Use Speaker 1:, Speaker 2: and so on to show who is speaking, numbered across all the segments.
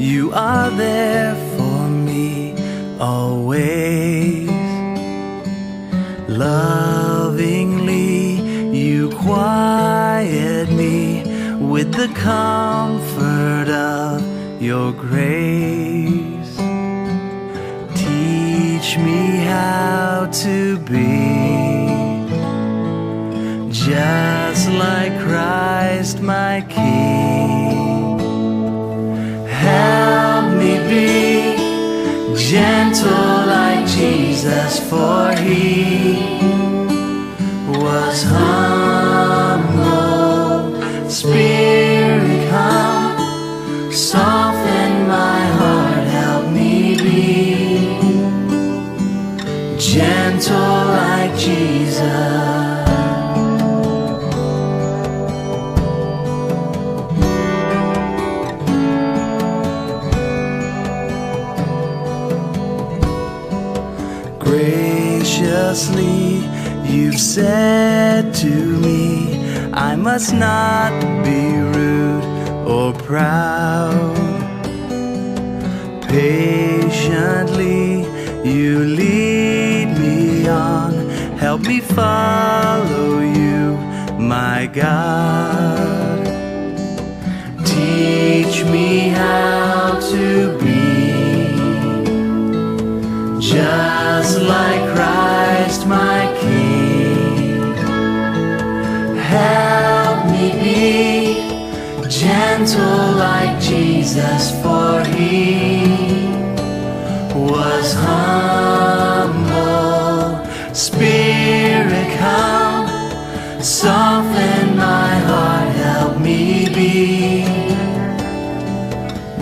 Speaker 1: You are there for me always. Lovingly you quiet me with the comfort of your grace. Teach me how to be just like Christ my King. Help me be gentle like Jesus, for he was humble. Spirit, come, soften my heart, help me be gentle like Jesus. Graciously you've said to me, I must not be rude or proud. Patiently you lead me on, help me follow you, my God. Teach me how to be just like Christ my King. Help me be gentle like Jesus, for he was humble. Spirit, come, soften my heart, help me be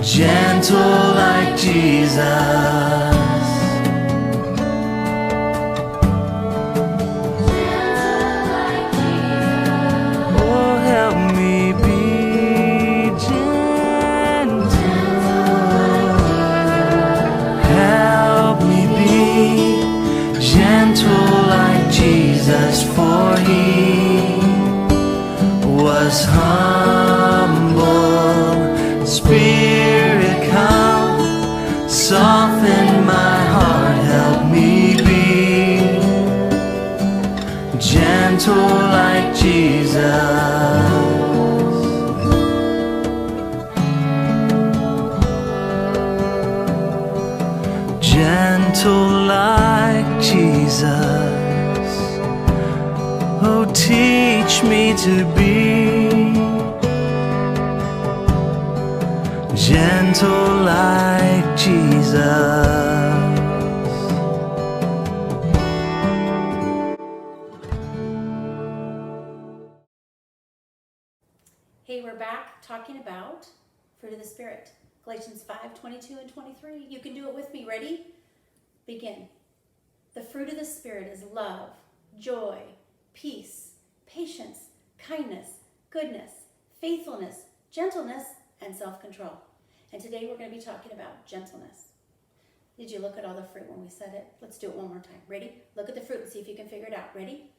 Speaker 1: gentle like Jesus. Jesus, for he was humble. Spirit, come, soften my heart, help me be gentle like Jesus. Gentle like Jesus. Oh, teach me to be gentle like Jesus.
Speaker 2: Hey, we're back talking about fruit of the Spirit. Galatians 5:22 and 23. You can do it with me. Ready? Begin. The fruit of the Spirit is love, joy, peace, patience, kindness, goodness, faithfulness, gentleness, and self-control. And today we're going to be talking about gentleness. Did you look at all the fruit when we said it? Let's do it one more time. Ready? Look at the fruit and see if you can figure it out. Ready?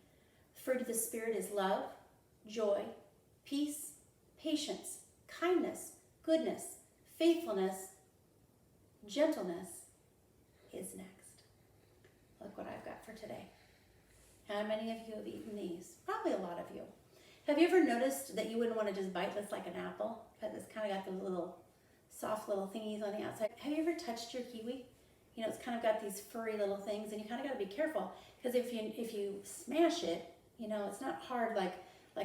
Speaker 2: The fruit of the Spirit is love, joy, peace, patience, kindness, goodness, faithfulness, gentleness is next. Look what I've got for today. How many of you have eaten these? Probably a lot of you. Have you ever noticed that you wouldn't want to just bite this like an apple? Because it's kind of got those little soft little thingies on the outside. Have you ever touched your kiwi? You know, it's kind of got these furry little things, and you kind of got to be careful, because if you smash it, you know, it's not hard like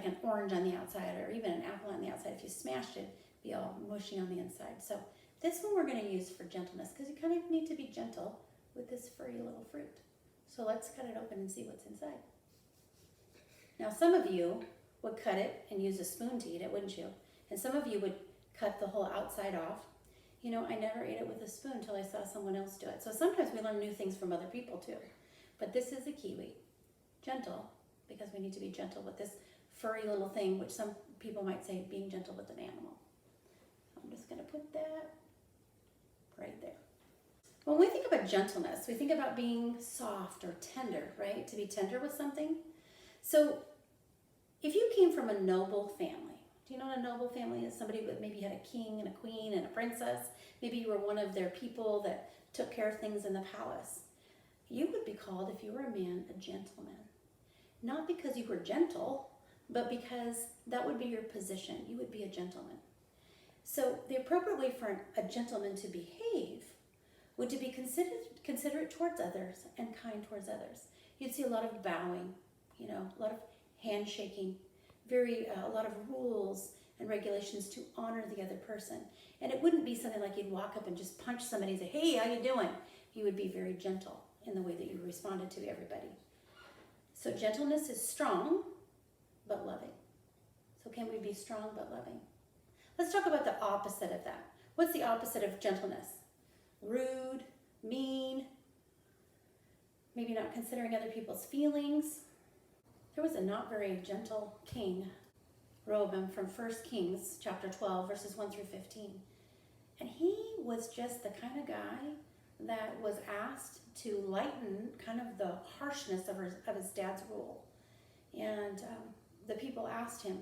Speaker 2: an orange on the outside or even an apple on the outside. If you smashed it, it'd be all mushy on the inside. So this one we're going to use for gentleness, because you kind of need to be gentle with this furry little fruit. So let's cut it open and see what's inside. Now some of you would cut it and use a spoon to eat it, wouldn't you? And some of you would cut the whole outside off. You know, I never ate it with a spoon until I saw someone else do it. So sometimes we learn new things from other people too. But this is a kiwi. Gentle, because we need to be gentle with this furry little thing, which some people might say being gentle with an animal. I'm just going to put that right there. When we think about gentleness, we think about being soft or tender, right? To be tender with something. So if you came from a noble family, Do you know what a noble family is? Somebody that maybe had a king and a queen and a princess. Maybe you were one of their people that took care of things in the palace. You would be called, if you were a man, a gentleman. Not because you were gentle, but because that would be your position. You would be a gentleman. So the appropriate way for a gentleman to behave would to be considerate towards others and kind towards others. You'd see a lot of bowing, a lot of handshaking, a lot of rules and regulations to honor the other person. And it wouldn't be something like you'd walk up and just punch somebody and say, hey, how you doing? You would be very gentle in the way that you responded to everybody. So gentleness is strong, but loving. So can we be strong but loving? Let's talk about the opposite of that. What's the opposite of gentleness? Rude, mean, maybe not considering other people's feelings. There was a not very gentle king, Rehoboam, from 1 Kings chapter 12, verses 1 through 15. And he was just the kind of guy that was asked to lighten kind of the harshness of his dad's rule. And the people asked him,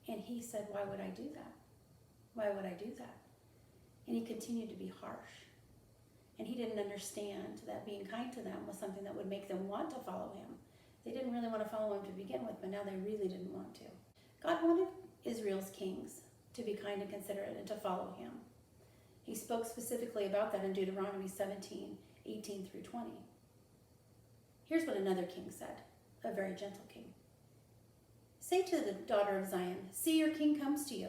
Speaker 2: and he said, why would I do that? Why would I do that? And he continued to be harsh. And he didn't understand that being kind to them was something that would make them want to follow him. They didn't really want to follow him to begin with, but now they really didn't want to. God wanted Israel's kings to be kind and considerate and to follow him. He spoke specifically about that in Deuteronomy 17, 18 through 20. Here's what another king said, a very gentle king. Say to the daughter of Zion, see, your king comes to you,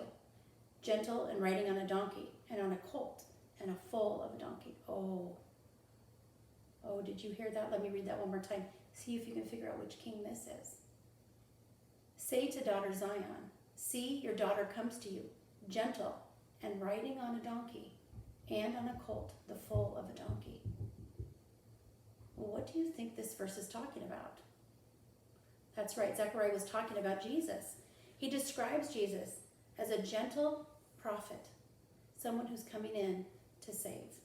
Speaker 2: gentle and riding on a donkey and on a colt and a foal of a donkey. Oh, did you hear that? Let me read that one more time. See if you can figure out which king this is. Say to daughter Zion, see, your daughter comes to you, gentle and riding on a donkey and on a colt, the foal of a donkey. Well, what do you think this verse is talking about? That's right, Zechariah was talking about Jesus. He describes Jesus as a gentle prophet, someone who's coming in to save.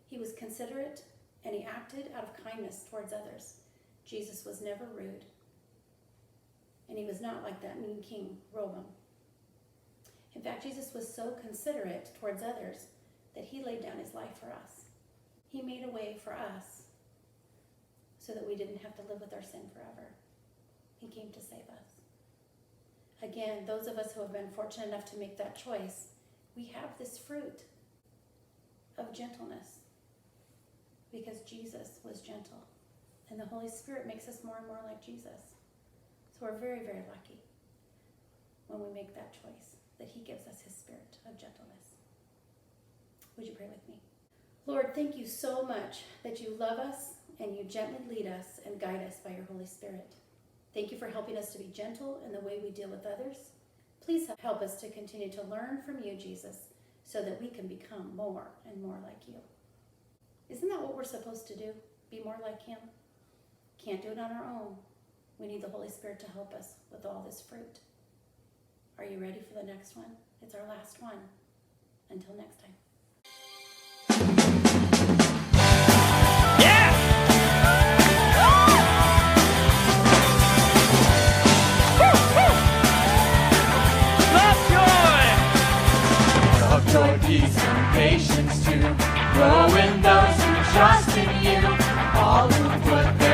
Speaker 2: He was considerate and he acted out of kindness towards others. Jesus was never rude. And he was not like that mean king, Rehoboam. In fact, Jesus was so considerate towards others that he laid down his life for us. He made a way for us so that we didn't have to live with our sin forever. He came to save us. Again, those of us who have been fortunate enough to make that choice, we have this fruit of gentleness because Jesus was gentle. And the Holy Spirit makes us more and more like Jesus. So we're very, very lucky when we make that choice, that he gives us his spirit of gentleness. Would you pray with me? Lord, thank you so much that you love us and you gently lead us and guide us by your Holy Spirit. Thank you for helping us to be gentle in the way we deal with others. Please help us to continue to learn from you, Jesus, so that we can become more and more like you. Isn't that what we're supposed to do? Be more like him? Can't do it on our own. We need the Holy Spirit to help us with all this fruit. Are you ready for the next one? It's our last one. Until next time.
Speaker 1: Joy, peace, and patience to grow in those who trust in you, all who put